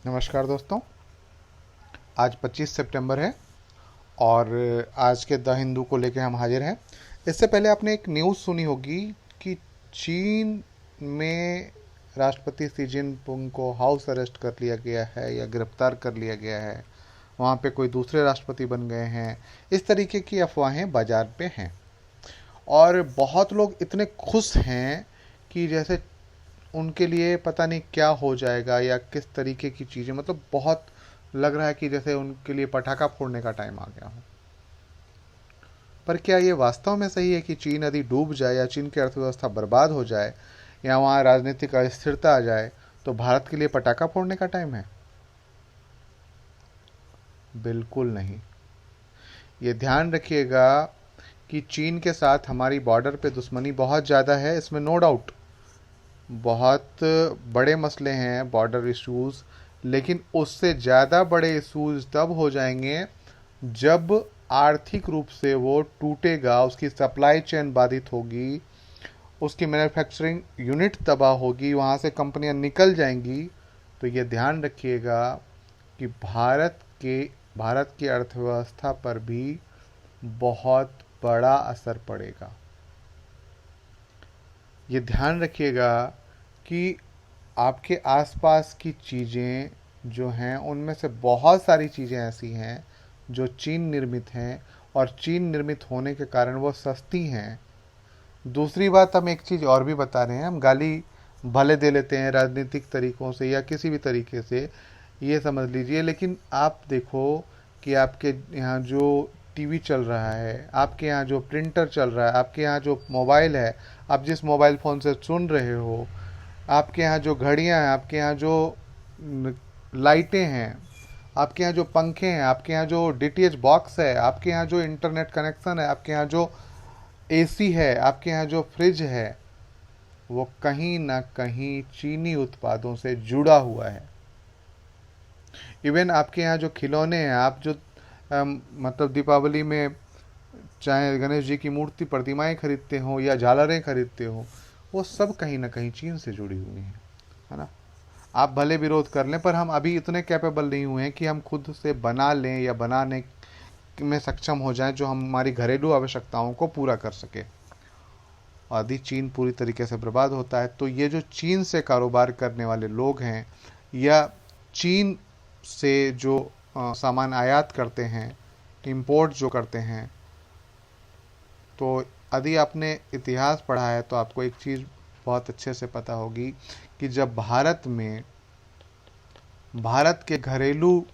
नमस्कार दोस्तों। आज 25 सितंबर है और आज के द हिंदू को लेकर हम हाजिर हैं। इससे पहले आपने एक न्यूज़ सुनी होगी कि चीन में राष्ट्रपति शी जिनपिंग को हाउस अरेस्ट कर लिया गया है या गिरफ्तार कर लिया गया है। वहाँ पे कोई दूसरे राष्ट्रपति बन गए हैं। इस तरीके की अफवाहें बाजार पे हैं और बहुत लोग इतने खुश हैं कि जैसे उनके लिए पता नहीं क्या हो जाएगा या किस तरीके की चीज़ें, मतलब बहुत लग रहा है कि जैसे उनके लिए पटाखा फोड़ने का टाइम आ गया हो। पर क्या ये वास्तव में सही है कि चीन यदि डूब जाए या चीन की अर्थव्यवस्था बर्बाद हो जाए या वहाँ राजनीतिक अस्थिरता आ जाए तो भारत के लिए पटाखा फोड़ने का टाइम है? बिल्कुल नहीं। ये ध्यान रखिएगा कि चीन के साथ हमारी बॉर्डर पे दुश्मनी बहुत ज़्यादा है, इसमें नो डाउट। बहुत बड़े मसले हैं बॉर्डर इश्यूज, लेकिन उससे ज़्यादा बड़े इश्यूज तब हो जाएंगे जब आर्थिक रूप से वो टूटेगा, उसकी सप्लाई चेन बाधित होगी, उसकी मैन्युफैक्चरिंग यूनिट तबाह होगी, वहाँ से कंपनियां निकल जाएंगी। तो ये ध्यान रखिएगा कि भारत की अर्थव्यवस्था पर भी बहुत बड़ा असर पड़ेगा। ये ध्यान रखिएगा कि आपके आसपास की चीज़ें जो हैं उनमें से बहुत सारी चीज़ें ऐसी हैं जो चीन निर्मित हैं और चीन निर्मित होने के कारण वो सस्ती हैं। दूसरी बात, हम एक चीज़ और भी बता रहे हैं, हम गाली भले दे लेते हैं राजनीतिक तरीकों से या किसी भी तरीके से, ये समझ लीजिए, लेकिन आप देखो कि आपके यहाँ जो टीवी चल रहा है, आपके यहाँ जो प्रिंटर चल रहा है, आपके यहाँ जो मोबाइल है, आप जिस मोबाइल फ़ोन से सुन रहे हो, आपके यहाँ जो घड़ियाँ हैं, आपके यहाँ जो लाइटें हैं, आपके यहाँ जो पंखे हैं, आपके यहाँ जो डीटीएच बॉक्स है, आपके यहाँ जो इंटरनेट कनेक्शन है, आपके यहाँ जो एसी है, आपके यहाँ जो फ्रिज है, वो कहीं ना कहीं चीनी उत्पादों से जुड़ा हुआ है। इवन आपके यहाँ जो खिलौने हैं, आप जो मतलब दीपावली में चाहे गणेश जी की मूर्ति प्रतिमाएं खरीदते हो या झालरें खरीदते हो, वो सब कहीं ना कहीं चीन से जुड़ी हुई हैं, है ना। आप भले विरोध कर लें, पर हम अभी इतने कैपेबल नहीं हुए हैं कि हम खुद से बना लें या बनाने में सक्षम हो जाएं जो हमारी घरेलू आवश्यकताओं को पूरा कर सके। और यदि चीन पूरी तरीके से बर्बाद होता है तो ये जो चीन से कारोबार करने वाले लोग हैं या चीन से जो सामान आयात करते हैं, इंपोर्ट जो करते हैं, तो यदि आपने इतिहास पढ़ा है तो आपको एक चीज़ बहुत अच्छे से पता होगी कि जब भारत के घरेलू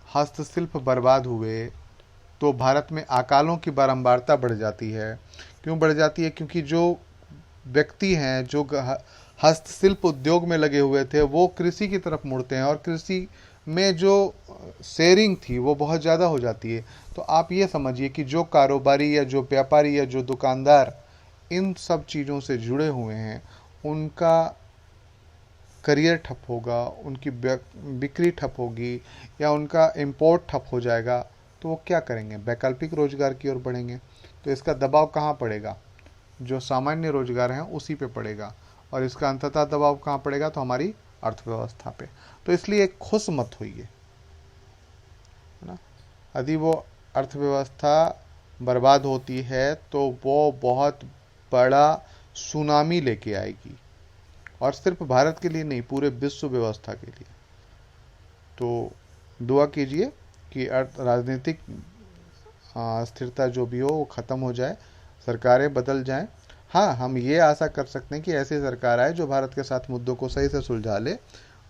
हस्तशिल्प बर्बाद हुए तो भारत में अकालों की बारंबारता बढ़ जाती है। क्यों बढ़ जाती है? क्योंकि जो व्यक्ति हैं जो हस्तशिल्प उद्योग में लगे हुए थे वो कृषि की तरफ मुड़ते हैं और कृषि में जो शेयरिंग थी वो बहुत ज़्यादा हो जाती है। तो आप ये समझिए कि जो कारोबारी या जो व्यापारी या जो दुकानदार इन सब चीज़ों से जुड़े हुए हैं उनका करियर ठप होगा, उनकी बिक्री ठप होगी या उनका इंपोर्ट ठप हो जाएगा। तो वो क्या करेंगे? वैकल्पिक रोजगार की ओर बढ़ेंगे। तो इसका दबाव कहाँ पड़ेगा? जो सामान्य रोजगार हैं उसी पे पड़ेगा। और इसका अंततः दबाव कहाँ पड़ेगा? तो हमारी अर्थव्यवस्था पे। तो इसलिए खुश मत होइए, है ना। यदि वो अर्थव्यवस्था बर्बाद होती है तो वो बहुत बड़ा सुनामी लेके आएगी, और सिर्फ भारत के लिए नहीं, पूरे विश्व व्यवस्था के लिए। तो दुआ कीजिए कि राजनीतिक स्थिरता जो भी हो वो ख़त्म हो जाए, सरकारें बदल जाएं। हाँ, हम ये आशा कर सकते हैं कि ऐसी सरकार आए जो भारत के साथ मुद्दों को सही से सुलझा ले,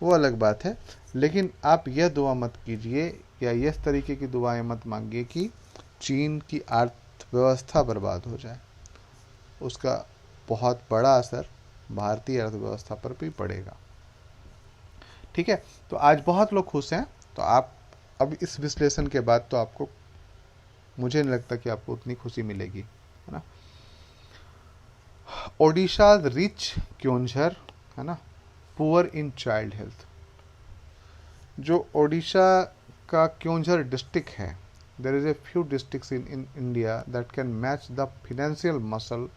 वो अलग बात है। लेकिन आप यह दुआ मत कीजिए या इस तरीके की दुआएं मत मांगिए कि चीन की अर्थव्यवस्था बर्बाद हो जाए। उसका बहुत बड़ा असर भारतीय अर्थव्यवस्था पर भी पड़ेगा। ठीक है, तो आज बहुत लोग खुश हैं। तो आप अब इस विश्लेषण के बाद तो आपको, मुझे नहीं लगता कि आपको उतनी खुशी मिलेगी, है ना। ओडिशा रिच क्योंझर, है ना, पुअर इन चाइल्ड हेल्थ। जो ओडिशा का क्योंझर डिस्ट्रिक्ट है, there is a few districts in India that can match the financial muscle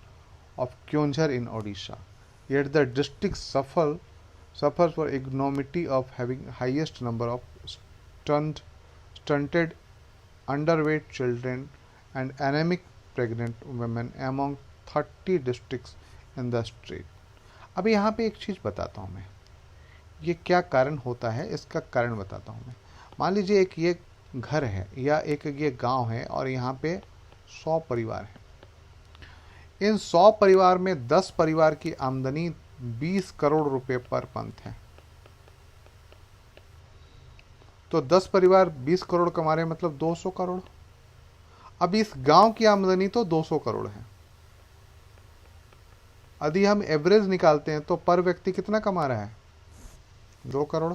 of Kyonjhar in Odisha. Yet the district suffers for ignominy of having highest number of stunted, underweight children and anemic pregnant women among 30 districts in the state. अभी यहाँ पे एक चीज़ बताता हूँ मैं, ये क्या कारण होता है, इसका कारण बताता हूँ मैं। मान लीजिए एक ये घर है या एक ये गांव है और यहाँ पे 100 परिवार हैं। इन 100 परिवार में 10 परिवार की आमदनी 20 करोड़ रुपए पर मंथ है। तो 10 परिवार 20 करोड़ कमा रहे हैं, मतलब 200 करोड़। अब इस गांव की आमदनी तो 200 करोड़ है। यदि हम एवरेज निकालते हैं तो पर व्यक्ति कितना कमा रहा है? 2 करोड़।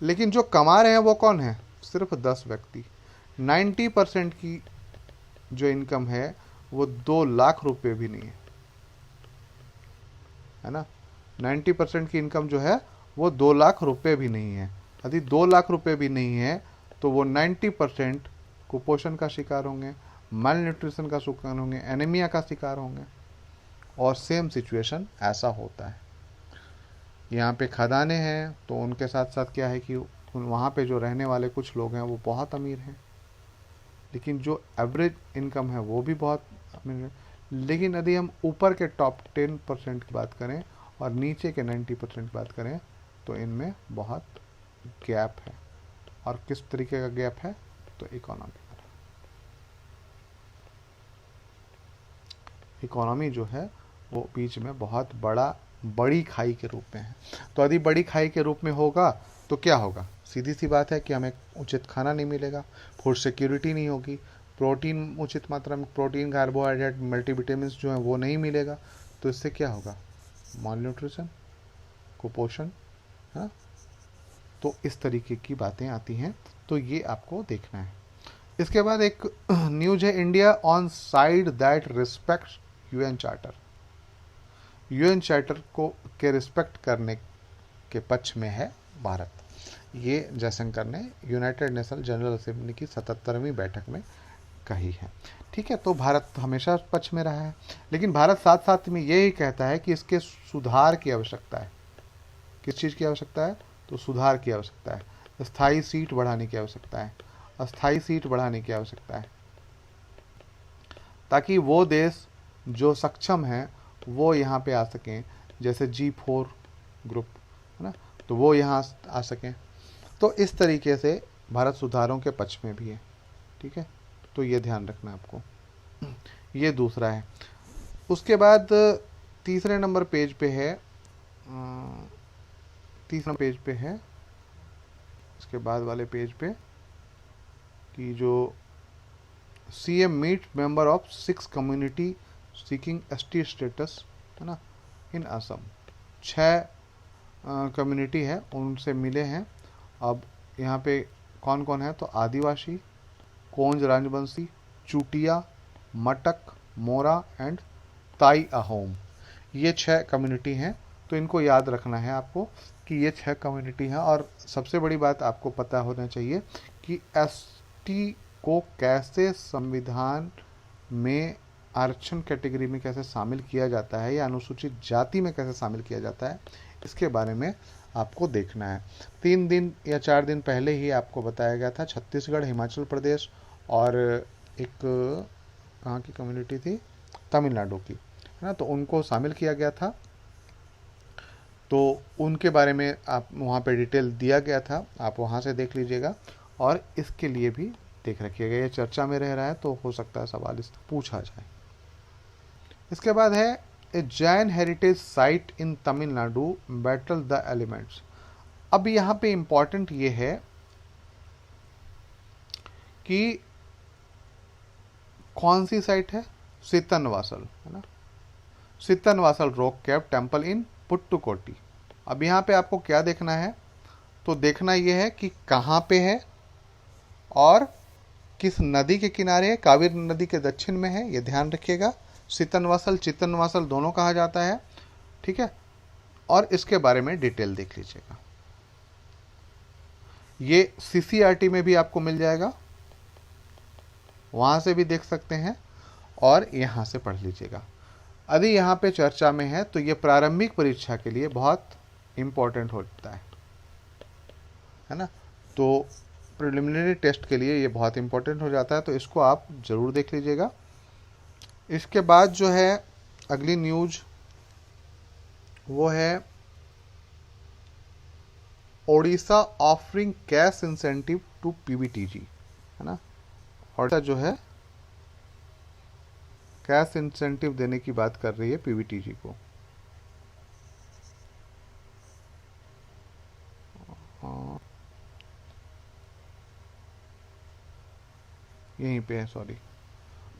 लेकिन जो कमा रहे हैं वो कौन है? सिर्फ 10 व्यक्ति। 90% की जो इनकम है वो 2 लाख रुपए भी नहीं है ना। 90% की इनकम जो है वो 2 लाख रुपए भी नहीं है। यदि 2 लाख रुपए भी नहीं है तो वो 90% कुपोषण का शिकार होंगे, माल न्यूट्रिशन का शिकार होंगे, एनीमिया का शिकार होंगे। और सेम सिचुएशन ऐसा होता है। यहाँ पे खदानें हैं तो उनके साथ साथ क्या है कि वहाँ पे जो रहने वाले कुछ लोग हैं वो बहुत अमीर हैं, लेकिन जो एवरेज इनकम है वो भी बहुत अमीर है। लेकिन यदि हम ऊपर के टॉप 10% की बात करें और नीचे के 90% की बात करें तो इनमें बहुत गैप है। और किस तरीके का गैप है? तो इकोनॉमी जो है वो बीच में बहुत बड़ी खाई के रूप में है। तो यदि बड़ी खाई के रूप में होगा तो क्या होगा? सीधी सी बात है कि हमें उचित खाना नहीं मिलेगा, फूड सिक्योरिटी नहीं होगी, प्रोटीन उचित मात्रा में, प्रोटीन, कार्बोहाइड्रेट, मल्टीविटामिन्स जो हैं वो नहीं मिलेगा। तो इससे क्या होगा? माल न्यूट्रिशन, कुपोषण, है। तो इस तरीके की बातें आती हैं, तो ये आपको देखना है। इसके बाद एक न्यूज है, India on side that respects UN charter. UN charter को के रिस्पेक्ट करने के पक्ष में है भारत। ये जयशंकर ने यूनाइटेड नेशन जनरल असेंबली की 77वीं बैठक में कही है। ठीक है, तो भारत हमेशा पक्ष में रहा है, लेकिन भारत साथ साथ में ये ही कहता है कि इसके सुधार की आवश्यकता है। किस चीज़ की आवश्यकता है? तो सुधार की आवश्यकता है, स्थायी सीट बढ़ाने की आवश्यकता है, अस्थायी सीट बढ़ाने की आवश्यकता है, ताकि वो देश जो सक्षम हैं वो यहाँ पे आ सकें, जैसे G4 ग्रुप है ना, तो वो यहाँ आ सकें। तो इस तरीके से भारत सुधारों के पक्ष में भी है। ठीक है, तो ये ध्यान रखना आपको। ये दूसरा है। उसके बाद तीसरे नंबर पेज पे है, तीसरा पेज पे है, इसके बाद वाले पेज पे कि जो CM meet member of 6 community seeking ST status है ना इन असम। 6 कम्युनिटी है, उनसे मिले हैं। अब यहाँ पे कौन कौन है? तो आदिवासी, कोंज राजवंशी, चूटिया, मटक, मोरा एंड ताई अहोम। ये 6 कम्युनिटी हैं। तो इनको याद रखना है आपको कि ये 6 कम्युनिटी हैं। और सबसे बड़ी बात आपको पता होना चाहिए कि ST को कैसे संविधान में आरक्षण कैटेगरी में कैसे शामिल किया जाता है या अनुसूचित जाति में कैसे शामिल किया जाता है, इसके बारे में आपको देखना है। 3 दिन या 4 दिन पहले ही आपको बताया गया था, छत्तीसगढ़, हिमाचल प्रदेश और एक कहाँ की कम्युनिटी थी? तमिलनाडु की, है ना, तो उनको शामिल किया गया था। तो उनके बारे में आप वहाँ पे डिटेल दिया गया था, आप वहाँ से देख लीजिएगा। और इसके लिए भी देख रखिएगा, ये चर्चा में रह रहा है तो हो सकता है सवाल इस पूछा जाए। इसके बाद है a Jain heritage site in Tamil Nadu battle the elements. अब यहाँ पे इंपॉर्टेंट ये है कि कौन सी साइट है? सितनवासल, है ना, सितनवासल रॉक कैव टेम्पल इन पुट्टुकोटी। अब यहाँ पे आपको क्या देखना है? तो देखना यह है कि कहाँ पे है और किस नदी के किनारे है। कावेरी नदी के दक्षिण में है, ये ध्यान रखिएगा। सितनवासल, चितनवासल दोनों कहा जाता है। ठीक है, और इसके बारे में डिटेल देख लीजिएगा। ये CCRT में भी आपको मिल जाएगा, वहां से भी देख सकते हैं और यहां से पढ़ लीजिएगा। यदि यहाँ पे चर्चा में है तो ये प्रारंभिक परीक्षा के लिए बहुत इम्पोर्टेंट होता है ना। तो प्रिलिमिनरी टेस्ट के लिए ये बहुत इम्पोर्टेंट हो जाता है, तो इसको आप ज़रूर देख लीजिएगा। इसके बाद जो है अगली न्यूज वो है Odisha offering cash incentive to PVTG, है ना। ओडिशा जो है कैश इंसेंटिव देने की बात कर रही है पीवीटीजी को। यहीं पे है, sorry,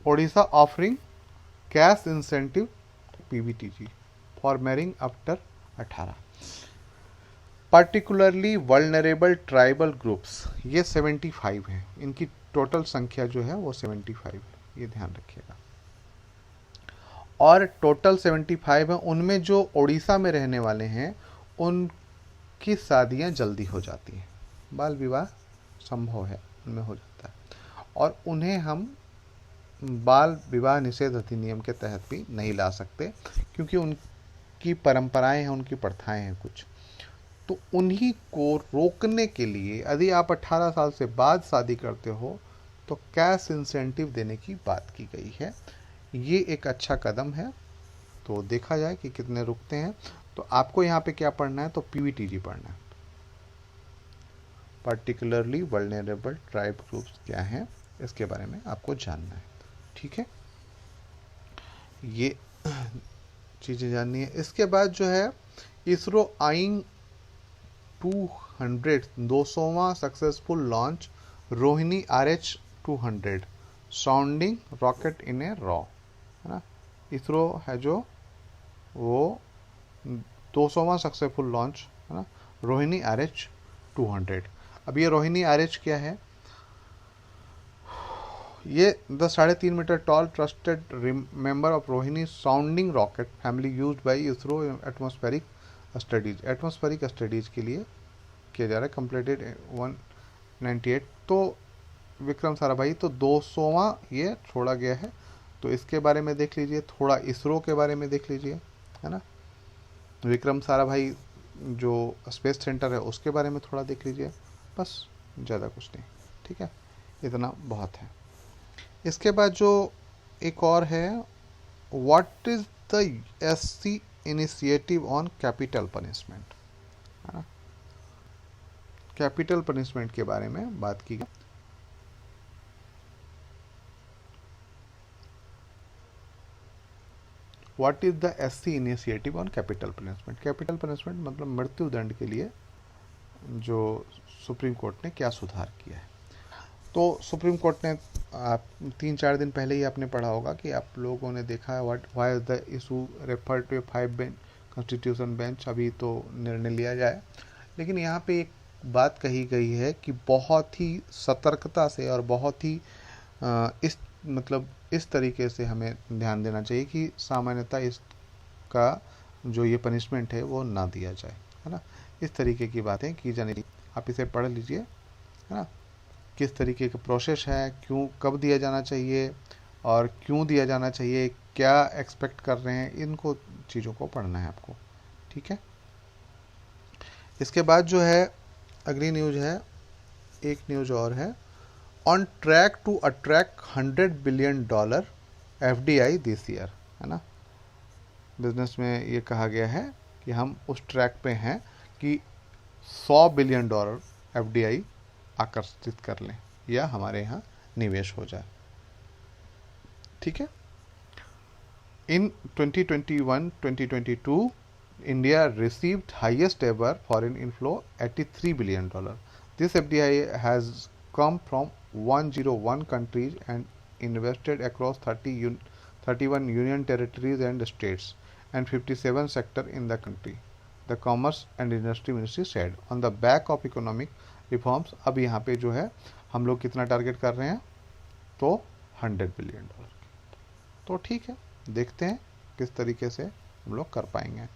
Odisha offering cash incentive PVTG for marrying after 18, particularly vulnerable tribal groups, ये 75 है, इनकी टोटल संख्या जो है वो 75 है, ये ध्यान रखिएगा। और टोटल 75 है, उनमें जो ओडिशा में रहने वाले हैं उनकी शादियां जल्दी हो जाती हैं, बाल विवाह संभव है उनमें हो जाता है, और उन्हें हम बाल विवाह निषेध अधिनियम के तहत भी नहीं ला सकते, क्योंकि उनकी परंपराएं हैं, उनकी प्रथाएं हैं कुछ। तो उन्हीं को रोकने के लिए यदि आप 18 साल से बाद शादी करते हो तो कैश इंसेंटिव देने की बात की गई है। ये एक अच्छा कदम है, तो देखा जाए कि कितने रुकते हैं। तो आपको यहाँ पे क्या पढ़ना है, तो पीवीटीजी पढ़ना है, पर्टिकुलरली वल्नरेबल ट्राइब ग्रुप्स क्या हैं इसके बारे में आपको जानना है, ठीक है, ये चीज़ें जाननी है। इसके बाद जो है इसरो आइंग 200वां successful launch Rohini RH-200 sounding rocket in a row, है ना। इसरो है जो वो 200वां सक्सेसफुल लॉन्च, है ना, रोहिणी RH-200। अब ये रोहिणी RH क्या है, ये the 3.5 metre tall trusted member of Rohini sounding rocket family used by ISRO atmospheric studies के लिए किया जा रहा है, कंप्लीटेड 198। तो विक्रम साराभाई, तो 200वां ये छोड़ा गया है, तो इसके बारे में देख लीजिए, थोड़ा इसरो के बारे में देख लीजिए, है ना। विक्रम साराभाई जो स्पेस सेंटर है उसके बारे में थोड़ा देख लीजिए, बस, ज़्यादा कुछ नहीं, ठीक है, इतना बहुत है। इसके बाद जो एक और है, what is the SC initiative on capital punishment, है ना, कैपिटल पनिशमेंट के बारे में बात की गई। What is the SC initiative on capital punishment, capital punishment मतलब मृत्यु दंड के लिए जो सुप्रीम कोर्ट ने क्या सुधार किया है। तो सुप्रीम कोर्ट ने 3-4 दिन पहले ही आपने पढ़ा होगा कि आप लोगों ने देखा है why is the issue refer to 5 bench constitution bench, अभी तो निर्णय लिया जाए। लेकिन यहाँ पे एक बात कही गई है कि बहुत ही सतर्कता से और बहुत ही इस तरीके से हमें ध्यान देना चाहिए कि सामान्यतः इसका जो ये पनिशमेंट है वो ना दिया जाए, है ना। इस तरीके की बातें की जाने, आप इसे पढ़ लीजिए, है ना, किस तरीके का प्रोसेस है, क्यों कब दिया जाना चाहिए और क्यों दिया जाना चाहिए, क्या एक्सपेक्ट कर रहे हैं, इनको चीज़ों को पढ़ना है आपको, ठीक है। इसके बाद जो है अगली न्यूज़ है, एक न्यूज़ और है, on track to attract $100 billion FDI this year, है ना। बिजनेस में ये कहा गया है कि हम उस ट्रैक पे हैं कि $100 बिलियन FDI आकर्षित कर लें या हमारे यहाँ निवेश हो जाए, ठीक है। इन 2021-2022 India received highest ever foreign inflow $83 billion. This FDI has come from 101 countries and invested across 31 union territories and states and 57 sectors in the country, the Commerce and Industry Ministry said on the back of economic reforms। अब यहाँ पे जो है हम लोग कितना target कर रहे हैं, तो $100 बिलियन, तो ठीक है, देखते हैं किस तरीके से हम लोग कर पाएंगे, है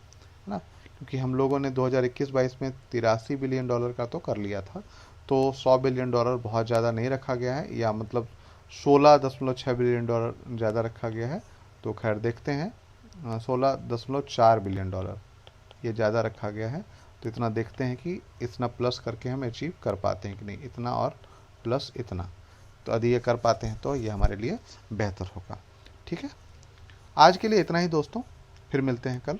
ना। क्योंकि हम लोगों ने 2021-22 में $83 बिलियन का तो कर लिया था, तो $100 बिलियन बहुत ज़्यादा नहीं रखा गया है, या मतलब $16.6 बिलियन ज़्यादा रखा गया है। तो खैर देखते हैं 16.4 बिलियन डॉलर, ये ज़्यादा रखा गया है। तो इतना देखते हैं कि इतना प्लस करके हम अचीव कर पाते हैं कि नहीं, इतना और प्लस इतना। तो यदि ये कर पाते हैं तो ये हमारे लिए बेहतर होगा। ठीक है, आज के लिए इतना ही दोस्तों, फिर मिलते हैं कल।